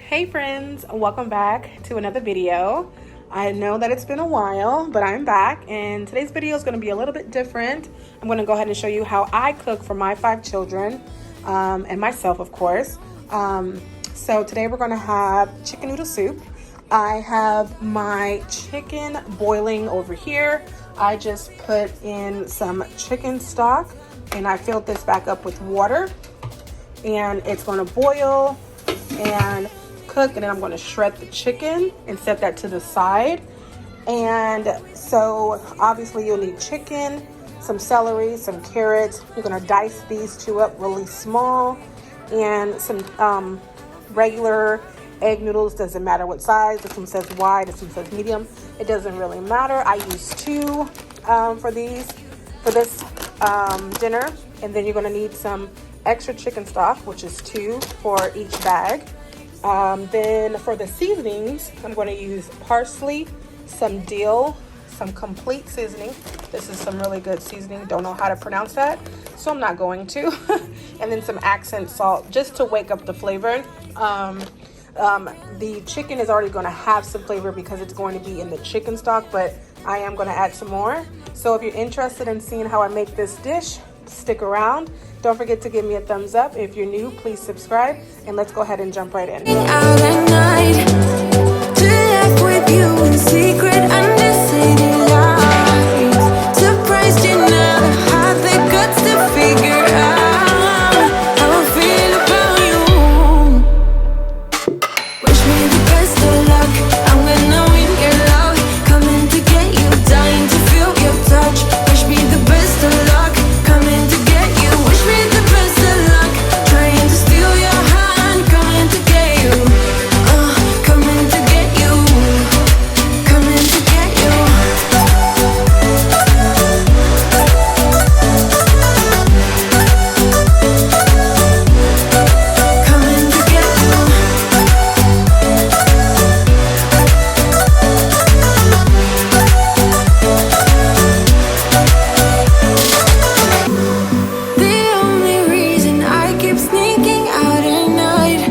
Hey friends, welcome back to another video. I know that it's been a while, but I'm back, and today's video is going to be a little bit different. I'm going to go ahead and show you how I cook for my 5 children and myself, of course. So today we're going to have chicken noodle soup. I have my chicken boiling over here. I just put in some chicken stock and I filled this back up with water, and it's going to boil and cook, and then I'm going to shred the chicken and set that to the side. And so obviously you'll need chicken, some celery, some carrots. You're going to dice these two up really small, and some regular egg noodles. Doesn't matter what size. This one says wide, this one says medium. It doesn't really matter. I use 2 for this dinner. And then you're going to need some extra chicken stock, which is 2 for each bag. Then for the seasonings, I'm going to use parsley, some dill, some complete seasoning. This is some really good seasoning. Don't know how to pronounce that, so I'm not going to. And then some accent salt, just to wake up the flavor. The chicken is already going to have some flavor because it's going to be in the chicken stock, but I am going to add some more. So if you're interested in seeing how I make this dish, stick around. Don't forget to give me a thumbs up. If you're new, please subscribe, and let's go ahead and jump right in. Out at night, to laugh with you in secret under city lights. Surprised you never had the guts to figure out how I feel about you. Wish me the best of luck. I'm gonna win your love. Coming to get you, dying to feel your touch. Wish me the best of luck. Coming to get you. Wish me the best of luck. Trying to steal your hand. Coming to get you. Coming to get you. Coming to get you. Coming to get you. The only reason I keep sneaking out at night,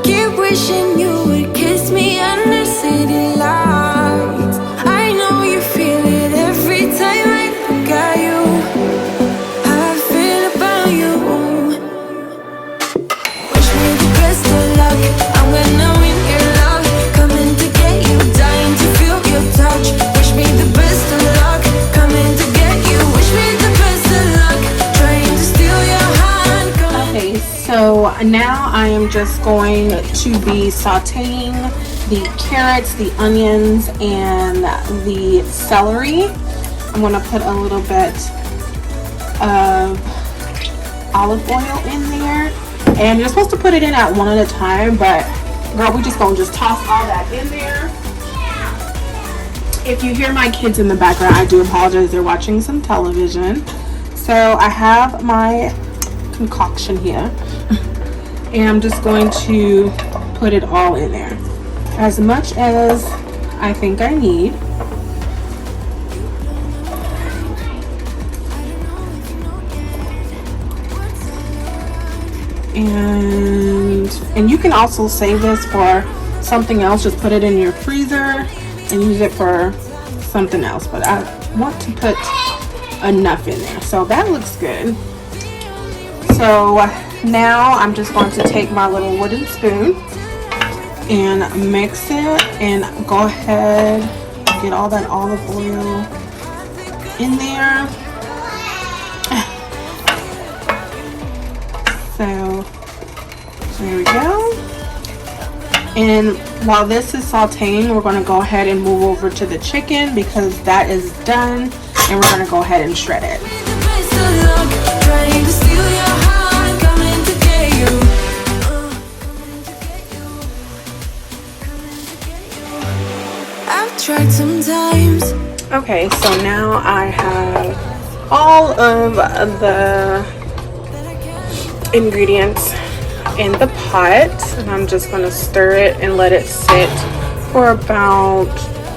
keep wishing you would kiss me under city lights. I know you feel it every time I look at you. How I feel about you. Wish me the best of luck. I'm gonna win your love. Coming to get you, dying to feel your touch. Wish me the best of luck. Coming to get you. Wish me the best of luck. Trying to steal your hand. Okay, so now I am just going to be sauteing the carrots, the onions, and the celery. I'm going to put a little bit of olive oil in there, and you're supposed to put it in at one at a time, but girl, we just gonna toss all that in there. If you hear my kids in the background, I do apologize. They're watching some television. So I have my concoction here, and I'm just going to put it all in there, as much as I think I need. And you can also save this for something else. Just put it in your freezer and use it for something else, but I want to put enough in there, so that looks good. So now I'm just going to take my little wooden spoon and mix it, and go ahead and get all that olive oil in there. So there we go. And while this is sauteing, we're going to go ahead and move over to the chicken, because that is done, and we're going to go ahead and shred it. I've tried sometimes. Okay, so now I have all of the ingredients in the pot, and I'm just going to stir it and let it sit for about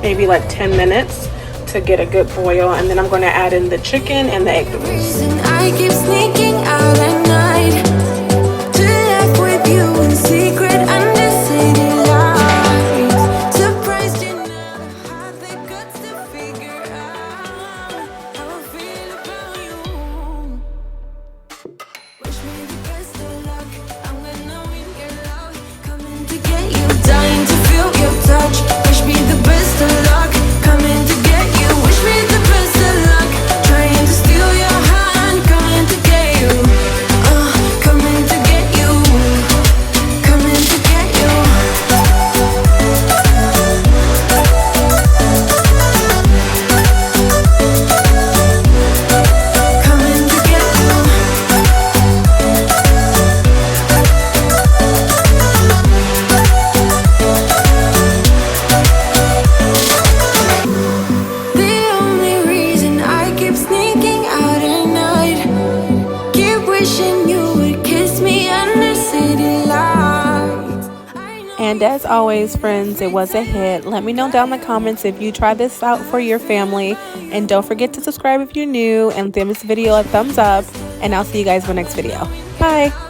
maybe like 10 minutes to get a good boil, and then I'm going to add in the chicken and the egg noodles. I keep sneaking out at night to laugh with you in secret under city And as always, friends, it was a hit. Let me know down in the comments if you try this out for your family. And don't forget to subscribe if you're new and give this video a thumbs up. And I'll see you guys in my next video. Bye.